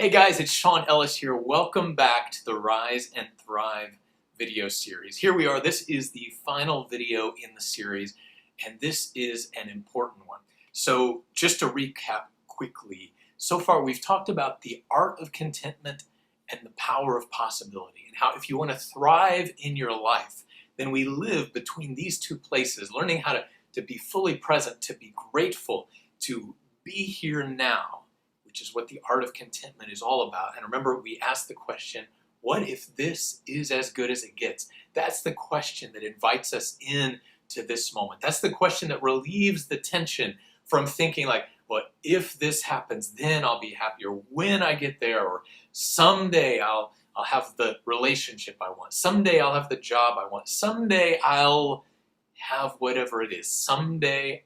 Hey guys, it's Shawn Ellis here. Welcome back to the Rise and Thrive video series. Here we are. This is the final video in the series, and this is an important one. So just to recap quickly, so far we've talked about the art of contentment and the power of possibility, and how if you want to thrive in your life, then we live between these two places, learning how to be fully present, to be grateful, to be here now, which is what the art of contentment is all about. And remember, we asked the question, what if this is as good as it gets? That's the question that invites us in to this moment. That's the question that relieves the tension from thinking like, well, if this happens, then I'll be happier when I get there, or someday I'll have the relationship I want. Someday I'll have the job I want. Someday I'll have whatever it is. Someday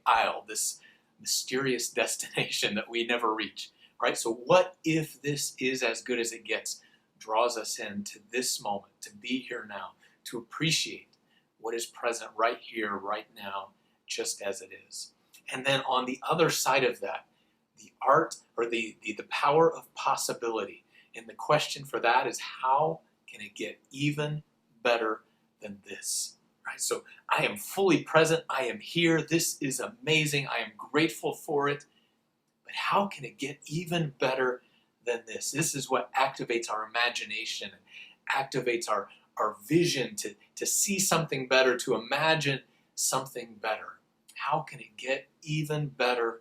this mysterious destination that we never reach. Right? So what if this is as good as it gets? Draws us into this moment, to be here now, to appreciate what is present right here, right now, just as it is. And then on the other side of that, the art or the power of possibility. And the question for that is, how can it get even better than this? Right? So I am fully present. I am here. This is amazing. I am grateful for it. But how can it get even better than this? This is what activates our imagination, and activates our vision to see something better, to imagine something better. How can it get even better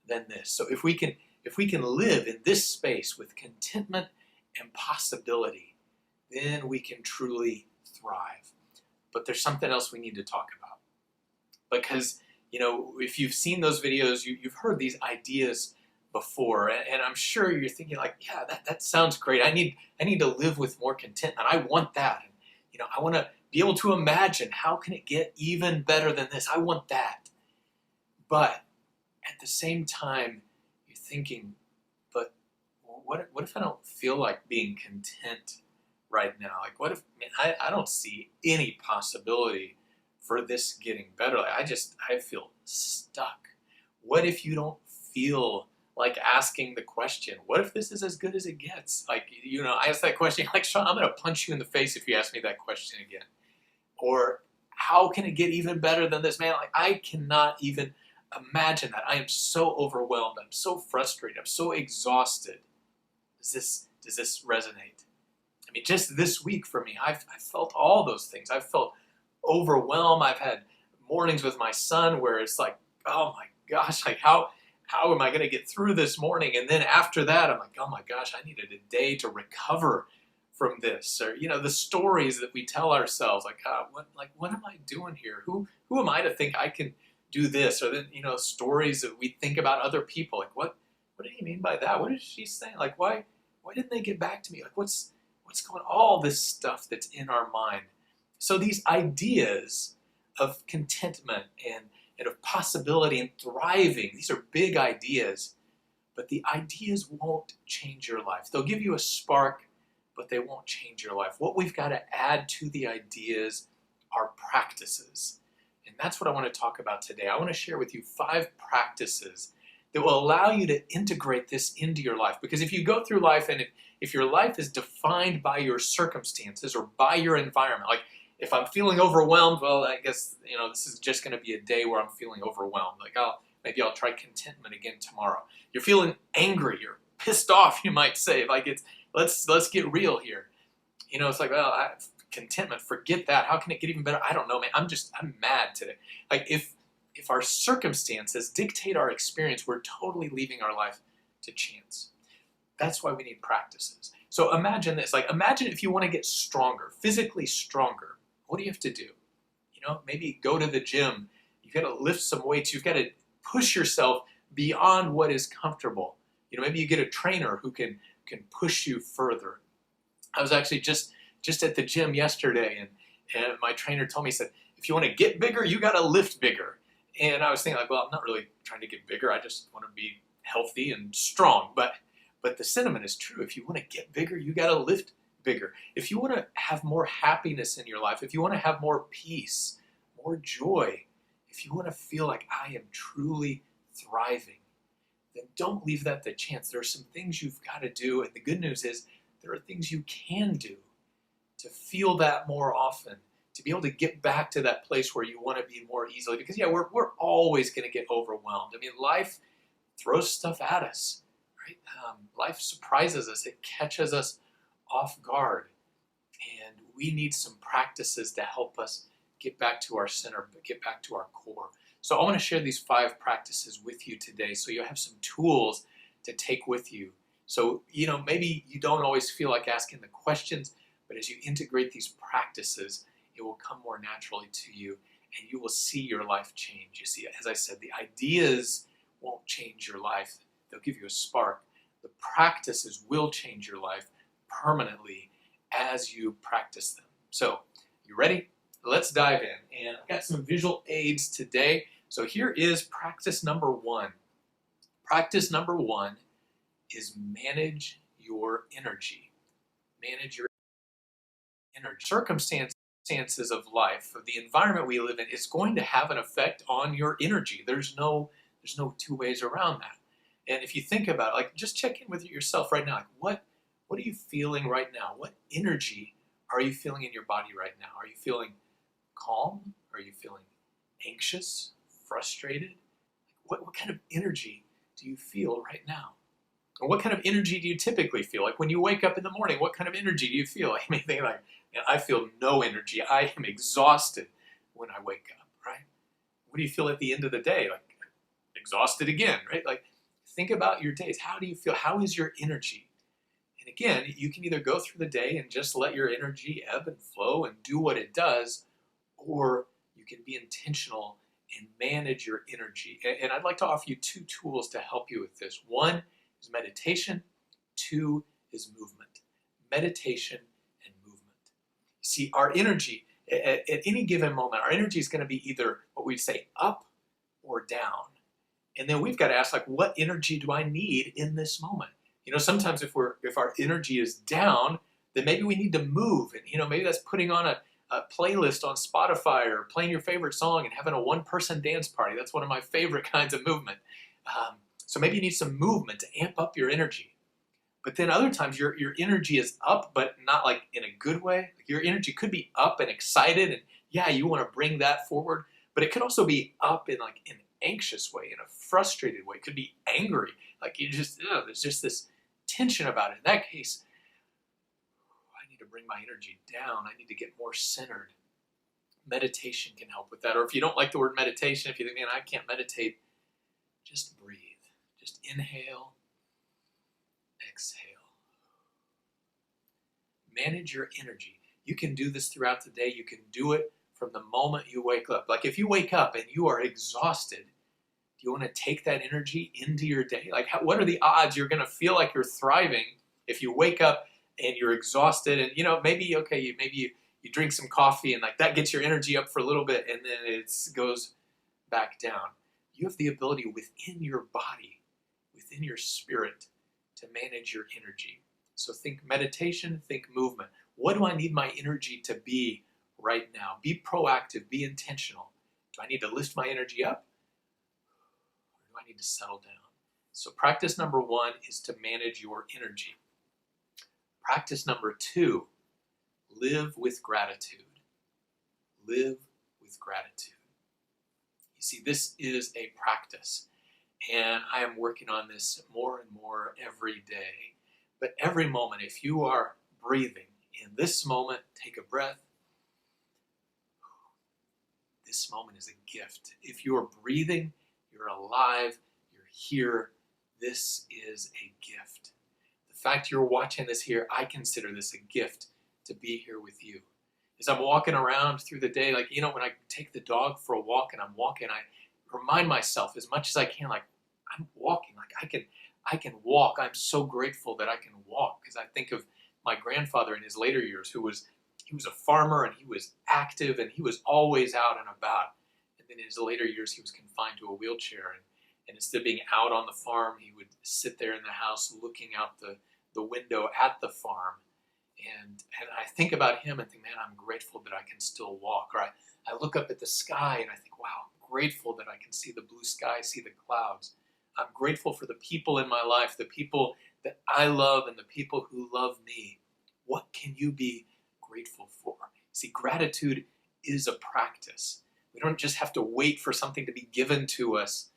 than this? So if we can live in this space with contentment and possibility, then we can truly thrive. But there's something else we need to talk about. Because if you've seen those videos, you've heard these ideas before, and I'm sure you're thinking like, yeah, that sounds great. I need to live with more contentment. I want that. And, I want to be able to imagine, how can it get even better than this? I want that. But at the same time, you're thinking, but what if I don't feel like being content right now? Like, what if I don't see any possibility for this getting better? Like, I feel stuck. What if you don't feel like asking the question, what if this is as good as it gets? Like, I asked that question, like, Shawn, I'm going to punch you in the face if you ask me that question again. Or how can it get even better than this? Man, like, I cannot even imagine that. I am so overwhelmed. I'm so frustrated. I'm so exhausted. Does this resonate? I mean, just this week for me, I've felt all those things. I've felt overwhelmed. I've had mornings with my son where it's like, oh my gosh, like how am I going to get through this morning? And then after that, I'm like, oh my gosh, I needed a day to recover from this. Or, the stories that we tell ourselves, like, what am I doing here? Who am I to think I can do this? Or then, stories that we think about other people, like, what do you mean by that? What is she saying? Like, why didn't they get back to me? Like, what's going on? All this stuff that's in our mind. So these ideas of contentment and of possibility and thriving, these are big ideas, but the ideas won't change your life. They'll give you a spark, but they won't change your life. What we've got to add to the ideas are practices. And that's what I want to talk about today. I want to share with you 5 practices that will allow you to integrate this into your life. Because if you go through life and if your life is defined by your circumstances or by your environment, like if I'm feeling overwhelmed, well, I guess, this is just going to be a day where I'm feeling overwhelmed. Like, maybe I'll try contentment again tomorrow. You're feeling angry, you're pissed off, you might say. Like, let's get real here. It's like, well, contentment, forget that. How can it get even better? I don't know, man. I'm mad today. Like, if our circumstances dictate our experience, we're totally leaving our life to chance. That's why we need practices. So imagine this. Like, imagine if you want to get stronger, physically stronger. What do you have to do? Maybe go to the gym. You've got to lift some weights. You've got to push yourself beyond what is comfortable. Maybe you get a trainer who can push you further. I was actually just at the gym yesterday, and my trainer told me, he said, if you want to get bigger, you got to lift bigger. And I was thinking, like, well, I'm not really trying to get bigger. I just want to be healthy and strong. But the sentiment is true. If you want to get bigger, you got to lift bigger. If you want to have more happiness in your life, if you want to have more peace, more joy, if you want to feel like I am truly thriving, then don't leave that to chance. There are some things you've got to do, and the good news is there are things you can do to feel that more often, to be able to get back to that place where you want to be more easily. Because yeah, we're always going to get overwhelmed. I mean, life throws stuff at us, right? Life surprises us. It catches us off guard. And we need some practices to help us get back to our center, get back to our core. So I want to share these 5 practices with you today so you have some tools to take with you. So, maybe you don't always feel like asking the questions, but as you integrate these practices, it will come more naturally to you and you will see your life change. You see, as I said, the ideas won't change your life. They'll give you a spark. The practices will change your life permanently as you practice them. So, you ready? Let's dive in. And I've got some visual aids today. So here is practice number 1. Practice number 1 is manage your energy. Manage your energy. Circumstances of life, of the environment we live in, is going to have an effect on your energy. There's no 2 ways around that. And if you think about it, like, just check in with yourself right now. Like, what are you feeling right now? What energy are you feeling in your body right now? Are you feeling calm? Are you feeling anxious, frustrated? What kind of energy do you feel right now? Or what kind of energy do you typically feel? Like when you wake up in the morning, what kind of energy do you feel? You may think like, I feel no energy. I am exhausted when I wake up, right? What do you feel at the end of the day? Like exhausted again, right? Like think about your days. How do you feel? How is your energy? And again, you can either go through the day and just let your energy ebb and flow and do what it does, or you can be intentional and manage your energy. And I'd like to offer you 2 tools to help you with this. 1 is meditation. 2 is movement. Meditation and movement. See, our energy, at any given moment, our energy is going to be either what we say up or down. And then we've got to ask, like, what energy do I need in this moment? Sometimes if our energy is down, then maybe we need to move. And, maybe that's putting on a playlist on Spotify or playing your favorite song and having a 1-person dance party. That's one of my favorite kinds of movement. So maybe you need some movement to amp up your energy. But then other times your energy is up, but not like in a good way. Like your energy could be up and excited, and yeah, you want to bring that forward. But it could also be up in like an anxious way, in a frustrated way. It could be angry. Like there's just this tension about it. In that case, I need to bring my energy down. I need to get more centered. Meditation can help with that. Or if you don't like the word meditation, if you think, man, I can't meditate, just breathe. Just inhale, exhale. Manage your energy. You can do this throughout the day. You can do it from the moment you wake up. Like if you wake up and you are exhausted, do you want to take that energy into your day? Like what are the odds you're going to feel like you're thriving if you wake up and you're exhausted and maybe you drink some coffee and like that gets your energy up for a little bit and then it goes back down. You have the ability within your body, within your spirit, to manage your energy. So think meditation, think movement. What do I need my energy to be right now? Be proactive, be intentional. Do I need to lift my energy up? Or do I need to settle down? So practice number 1 is to manage your energy. Practice number 2, live with gratitude. Live with gratitude. You see, this is a practice, and I am working on this more and more every day. But every moment, if you are breathing, in this moment, take a breath. This moment is a gift. If you are breathing, you're alive, you're here, this is a gift. The fact you're watching this here, I consider this a gift to be here with you. As I'm walking around through the day, like, when I take the dog for a walk and I'm walking, I remind myself as much as I can, like, I'm walking, like I can walk. I'm so grateful that I can walk because I think of my grandfather in his later years he was a farmer and he was active and he was always out and about. And then in his later years, he was confined to a wheelchair. And instead of being out on the farm, he would sit there in the house looking out the window at the farm. And I think about him and think, man, I'm grateful that I can still walk. Or I look up at the sky and I think, wow, I'm grateful that I can see the blue sky, see the clouds. I'm grateful for the people in my life, the people that I love and the people who love me. What can you be grateful for? See, gratitude is a practice. We don't just have to wait for something to be given to us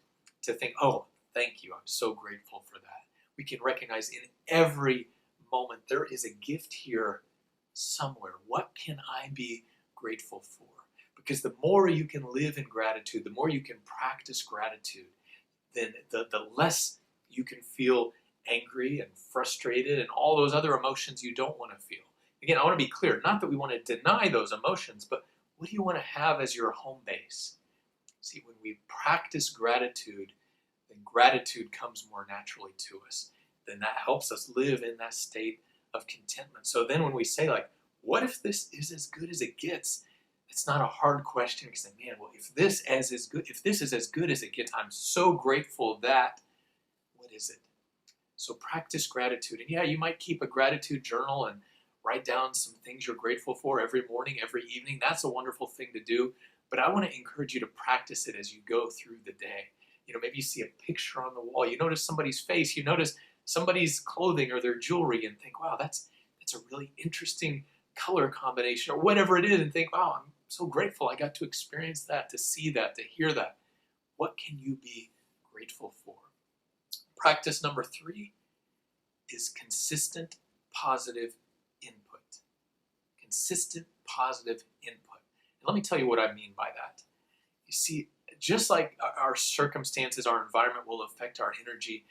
to think, oh, thank you, I'm so grateful for that. We can recognize in every moment there is a gift here somewhere. What can I be grateful for? Because the more you can live in gratitude, the more you can practice gratitude, then the less you can feel angry and frustrated and all those other emotions you don't want to feel. Again, I want to be clear, not that we want to deny those emotions, but what do you want to have as your home base? See, when we practice gratitude, then gratitude comes more naturally to us. Then that helps us live in that state of contentment. So then when we say, like, what if this is as good as it gets? It's not a hard question because, man, well, if this is as good as it gets, I'm so grateful that, what is it? So practice gratitude. And yeah, you might keep a gratitude journal and write down some things you're grateful for every morning, every evening. That's a wonderful thing to do. But I want to encourage you to practice it as you go through the day. Maybe you see a picture on the wall. You notice somebody's face. You notice somebody's clothing or their jewelry and think, wow, that's a really interesting color combination or whatever it is, and think, wow, I'm so grateful I got to experience that, to see that, to hear that. What can you be grateful for? Practice number 3 is consistent positive input. Consistent positive input. And let me tell you what I mean by that. You see, just like our circumstances, our environment will affect our energy,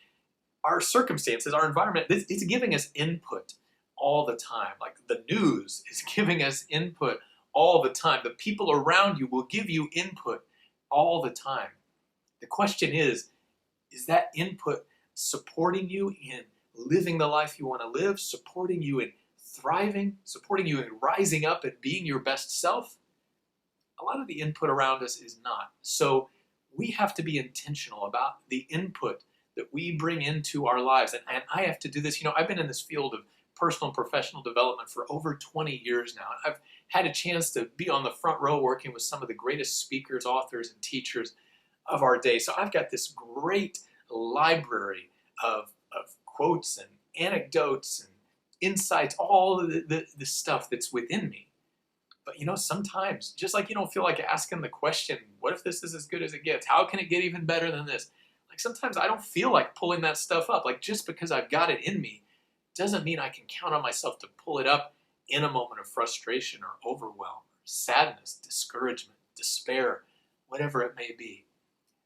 our circumstances, our environment, it's giving us input all the time. Like the news is giving us input all the time. The people around you will give you input all the time. The question is that input supporting you in living the life you want to live, supporting you in thriving, supporting you in rising up and being your best self? A lot of the input around us is not. So we have to be intentional about the input that we bring into our lives. And I have to do this. I've been in this field of personal and professional development for over 20 years now. And I've had a chance to be on the front row working with some of the greatest speakers, authors, and teachers of our day. So I've got this great library of quotes and anecdotes and insights, all of the stuff that's within me. But sometimes, just like you don't feel like asking the question, what if this is as good as it gets? How can it get even better than this? Like sometimes I don't feel like pulling that stuff up. Like just because I've got it in me doesn't mean I can count on myself to pull it up in a moment of frustration or overwhelm, or sadness, discouragement, despair, whatever it may be.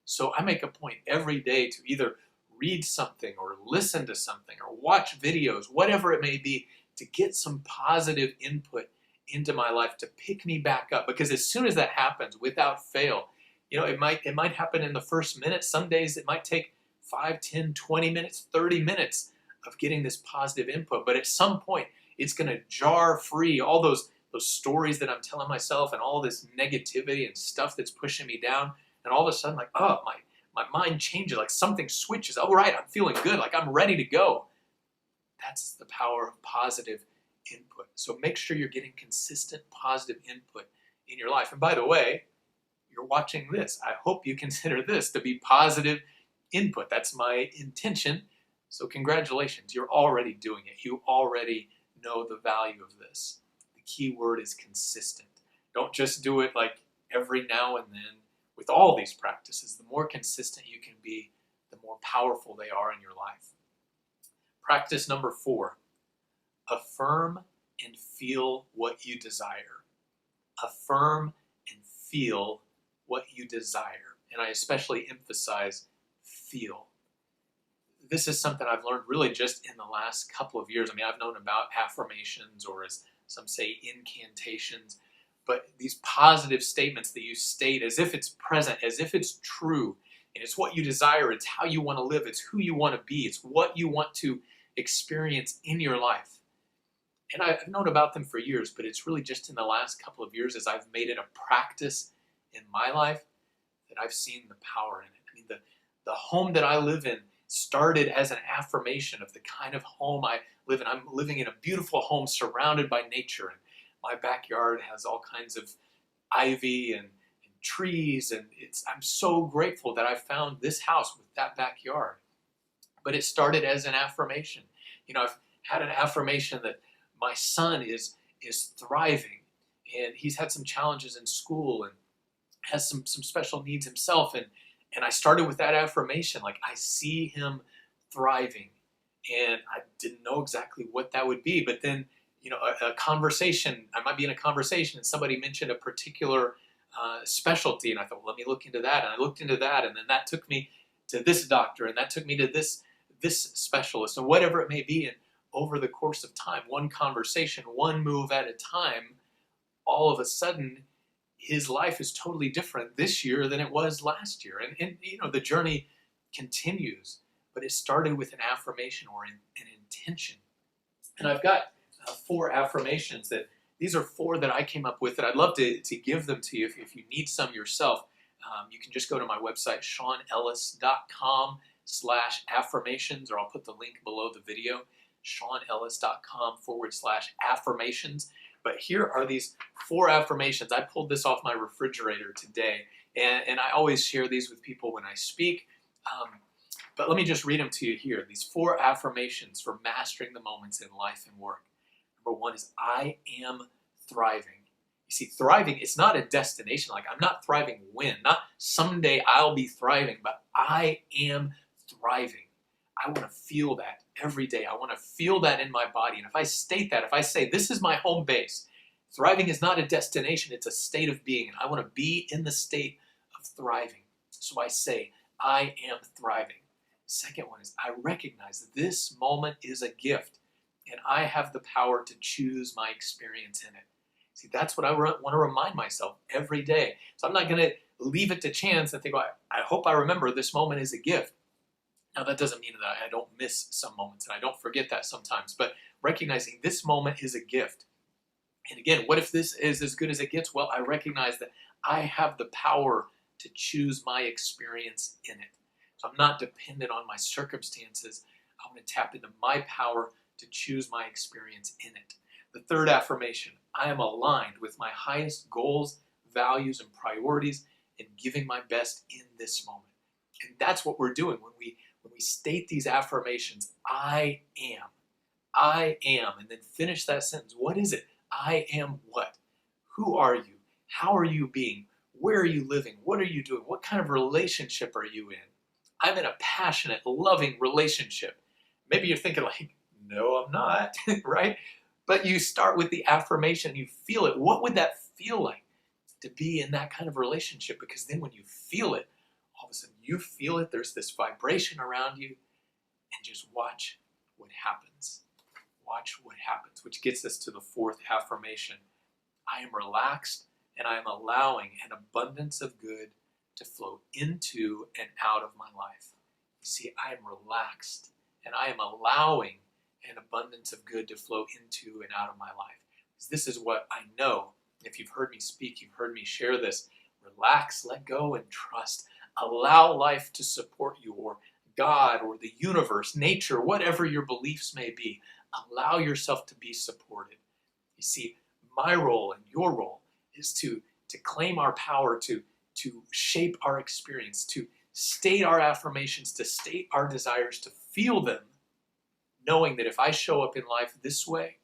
So I make a point every day to either read something or listen to something or watch videos, whatever it may be, to get some positive input into my life to pick me back up. Because as soon as that happens, without fail, it might happen in the first minute. Some days it might take 5, 10, 20 minutes, 30 minutes of getting this positive input. But at some point, it's going to jar free all those stories that I'm telling myself and all this negativity and stuff that's pushing me down. And all of a sudden, like, oh, my mind changes, like something switches. Oh, right, I'm feeling good, like I'm ready to go. That's the power of positive input. So make sure you're getting consistent positive input in your life. And by the way, you're watching this. I hope you consider this to be positive input. That's my intention. So congratulations, you're already doing it. You already know the value of this. The key word is consistent. Don't just do it like every now and then. With all these practices, the more consistent you can be, the more powerful they are in your life. Practice number 4, affirm and feel what you desire. Affirm and feel what you desire. And I especially emphasize feel. This is something I've learned really just in the last couple of years. I mean, I've known about affirmations, or as some say, incantations, but these positive statements that you state as if it's present, as if it's true, and it's what you desire, it's how you want to live, it's who you want to be, it's what you want to experience in your life. And I've known about them for years, but it's really just in the last couple of years as I've made it a practice in my life that I've seen the power in it. I mean, the home that I live in started as an affirmation of the kind of home I live in. I'm living in a beautiful home surrounded by nature, and my backyard has all kinds of ivy and trees, and I'm so grateful that I found this house with that backyard. But it started as an affirmation. I've had an affirmation that my son is thriving, and he's had some challenges in school and has some special needs himself, and I started with that affirmation, like, I see him thriving. And I didn't know exactly what that would be, but then a conversation, I might be in a conversation and somebody mentioned a particular specialty, and I thought, well, let me look into that, and I looked into that, and then that took me to this doctor, and that took me to this specialist, and whatever it may be. And over the course of time, one conversation, one move at a time, all of a sudden his life is totally different this year than it was last year. And the journey continues, but it started with an affirmation or an intention. And I've got 4 affirmations that these are 4 that I came up with, that I'd love to give them to you if you need some yourself. You can just go to my website, shawnellis.com/affirmations, or I'll put the link below the video, shawnellis.com/affirmations. But here are these 4 affirmations. I pulled this off my refrigerator today, and I always share these with people when I speak. But let me just read them to you here. These 4 affirmations for mastering the moments in life and work. Number 1 is, I am thriving. You see, thriving, it's not a destination. Like, I'm not thriving when, not someday I'll be thriving, but I am thriving. I want to feel that every day. I want to feel that in my body. And if I state that, if I say, this is my home base, thriving is not a destination, it's a state of being. And I want to be in the state of thriving. So I say, I am thriving. Second one is, I recognize that this moment is a gift, and I have the power to choose my experience in it. See, that's what I want to remind myself every day. So I'm not going to leave it to chance and think, well, I hope I remember this moment is a gift. Now, that doesn't mean that I don't miss some moments, and I don't forget that sometimes, but recognizing this moment is a gift. And again, what if this is as good as it gets? Well, I recognize that I have the power to choose my experience in it. So I'm not dependent on my circumstances. I want to tap into my power to choose my experience in it. The third affirmation, I am aligned with my highest goals, values, and priorities, and giving my best in this moment. And that's what we're doing when we state these affirmations. I am, and then finish that sentence. What is it? I am what? Who are you? How are you being? Where are you living? What are you doing? What kind of relationship are you in? I'm in a passionate, loving relationship. Maybe you're thinking like, no, I'm not, right? But you start with the affirmation, you feel it. What would that feel like to be in that kind of relationship? Because then when you feel it, all of a sudden you feel it, there's this vibration around you, and just watch what happens. Watch what happens, which gets us to the 4th affirmation. I am relaxed, and I am allowing an abundance of good to flow into and out of my life. You see, I am relaxed, and I am allowing an abundance of good to flow into and out of my life. This is what I know. If you've heard me speak, you've heard me share this. Relax, let go, and trust. Allow life to support you, or God, or the universe, nature, whatever your beliefs may be. Allow yourself to be supported. You see, my role and your role is to claim our power, to shape our experience, to state our affirmations, to state our desires, to feel them, knowing that if I show up in life this way,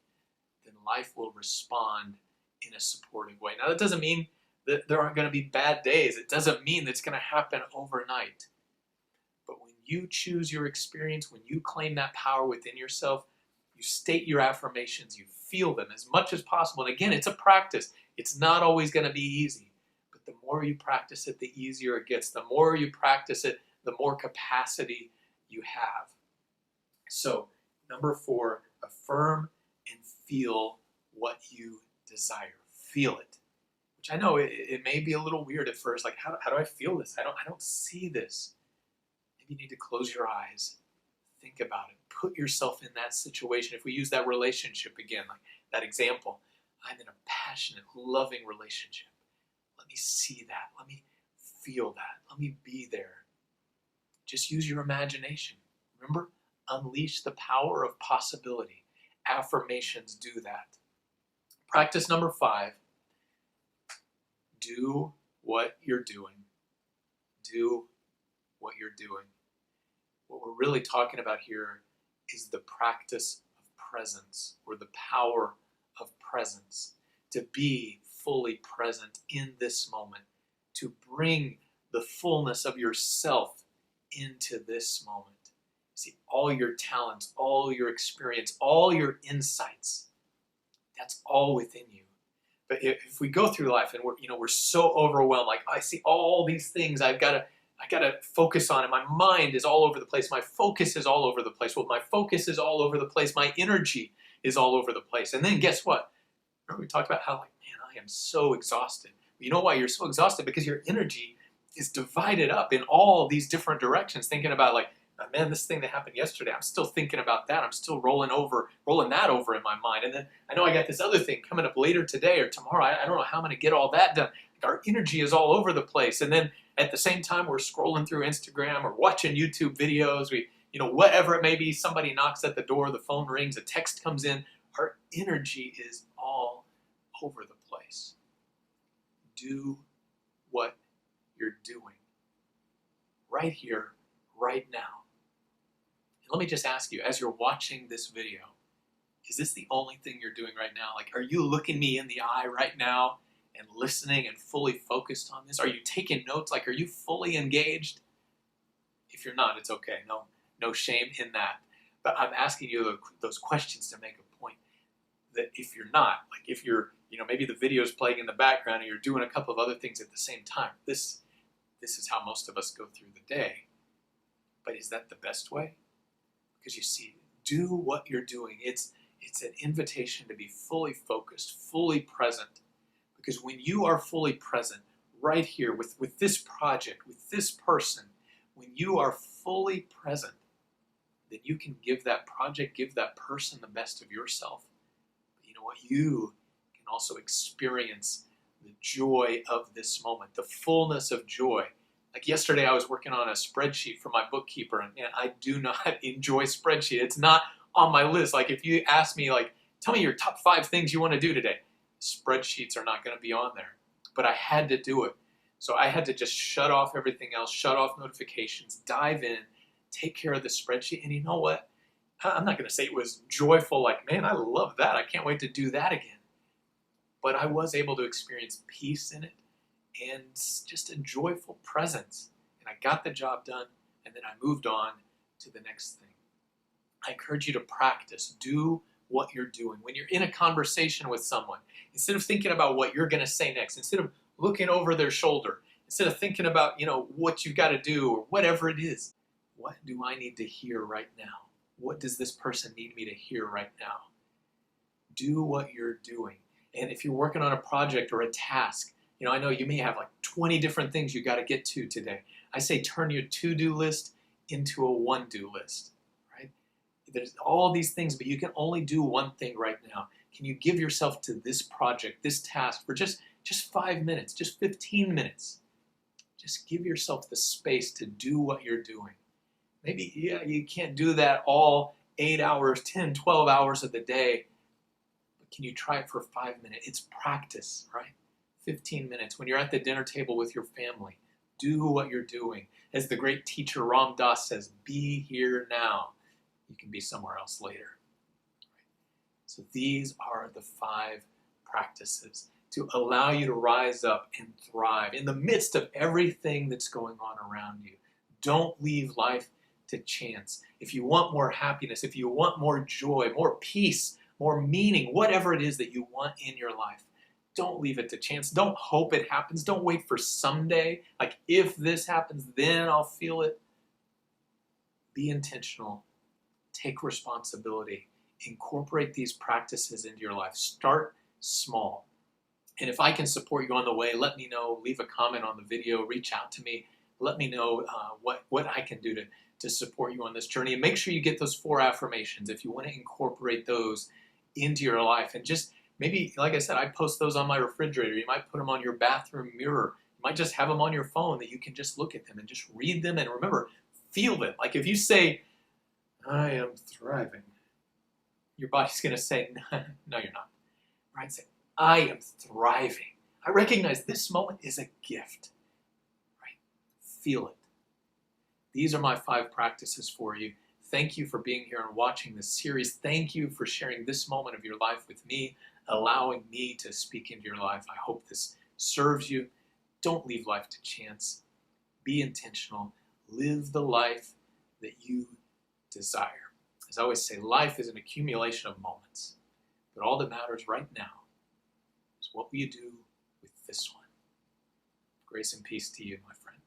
then life will respond in a supportive way. Now, that doesn't mean that there aren't going to be bad days. It doesn't mean that it's going to happen overnight. But when you choose your experience, when you claim that power within yourself, you state your affirmations, you feel them as much as possible. And again, it's a practice. It's not always going to be easy. But the more you practice it, the easier it gets. The more you practice it, the more capacity you have. So, number 4, affirm and feel what you desire. Feel it. Which I know it may be a little weird at first. Like, how do I feel this? I don't see this. Maybe you need to close your eyes. Think about it. Put yourself in that situation. If we use that relationship again, like that example, I'm in a passionate, loving relationship. Let me see that. Let me feel that. Let me be there. Just use your imagination. Remember, unleash the power of possibility. Affirmations do that. Practice number 5. Do what you're doing. Do what you're doing. What we're really talking about here is the practice of presence, or the power of presence. To be fully present in this moment, to bring the fullness of yourself into this moment. See, all your talents, all your experience, all your insights, that's all within you. But if we go through life and we're so overwhelmed, like, I see all these things I gotta focus on, and my mind is all over the place. My focus is all over the place. Well, my focus is all over the place. My energy is all over the place. And then guess what? Remember we talked about how, like, man, I am so exhausted. You know why you're so exhausted? Because your energy is divided up in all these different directions, thinking about, like, man, this thing that happened yesterday, I'm still thinking about that. I'm still rolling that over in my mind. And then I know I got this other thing coming up later today or tomorrow. I don't know how I'm going to get all that done. Like, our energy is all over the place. And then at the same time, we're scrolling through Instagram or watching YouTube videos. Whatever it may be, somebody knocks at the door, the phone rings, a text comes in. Our energy is all over the place. Do what you're doing right here, right now. And let me just ask you, as you're watching this video, is this the only thing you're doing right now? Like, are you looking me in the eye right now and listening and fully focused on this? Are you taking notes? Like, are you fully engaged? If you're not, it's okay. No shame in that. But I'm asking you those questions to make a point. That if you're not, like, if you're, maybe the video's playing in the background and you're doing a couple of other things at the same time, this is how most of us go through the day. But is that the best way? Because you see, do what you're doing. It's an invitation to be fully focused, fully present. Because when you are fully present right here with this project, with this person, when you are fully present, then you can give that project, give that person the best of yourself. But you know what? You can also experience the joy of this moment, the fullness of joy. Like yesterday, I was working on a spreadsheet for my bookkeeper, and man, I do not enjoy spreadsheet. It's not on my list. Like, if you ask me, like, tell me your top 5 things you want to do today, spreadsheets are not going to be on there. But I had to do it. So I had to just shut off everything else, shut off notifications, dive in, take care of the spreadsheet. And you know what? I'm not going to say it was joyful, like, man, I love that. I can't wait to do that again. But I was able to experience peace in it and just a joyful presence. And I got the job done, and then I moved on to the next thing. I encourage you to practice. Do what you're doing. When you're in a conversation with someone, instead of thinking about what you're going to say next, instead of looking over their shoulder, instead of thinking about, what you've got to do or whatever it is, what do I need to hear right now? What does this person need me to hear right now? Do what you're doing. And if you're working on a project or a task, I know you may have like 20 different things you got to get to today. I say turn your to-do list into a one-do list, right? There's all these things, but you can only do one thing right now. Can you give yourself to this project, this task for just 5 minutes, just 15 minutes? Just give yourself the space to do what you're doing. Maybe, you can't do that all 8 hours, 10, 12 hours of the day, but can you try it for 5 minutes? It's practice, right? 15 minutes. When you're at the dinner table with your family, do what you're doing. As the great teacher Ram Dass says, be here now. You can be somewhere else later. So these are the 5 practices to allow you to rise up and thrive in the midst of everything that's going on around you. Don't leave life to chance. If you want more happiness, if you want more joy, more peace, more meaning, whatever it is that you want in your life, don't leave it to chance. Don't hope it happens. Don't wait for someday. Like, if this happens, then I'll feel it. Be intentional. Take responsibility. Incorporate these practices into your life. Start small. And if I can support you on the way, let me know. Leave a comment on the video. Reach out to me. Let me know what I can do to support you on this journey. And make sure you get those 4 affirmations if you want to incorporate those into your life. And just maybe, like I said, I post those on my refrigerator. You might put them on your bathroom mirror. You might just have them on your phone that you can just look at them and just read them. And remember, feel them. Like, if you say, I am thriving, your body's going to say, no, you're not. Right? Say, I am thriving. I recognize this moment is a gift, right? Feel it. These are my 5 practices for you. Thank you for being here and watching this series. Thank you for sharing this moment of your life with me, allowing me to speak into your life. I hope this serves you. Don't leave life to chance. Be intentional. Live the life that you desire. As I always say, life is an accumulation of moments, but all that matters right now is what will you do with this one. Grace and peace to you, my friend.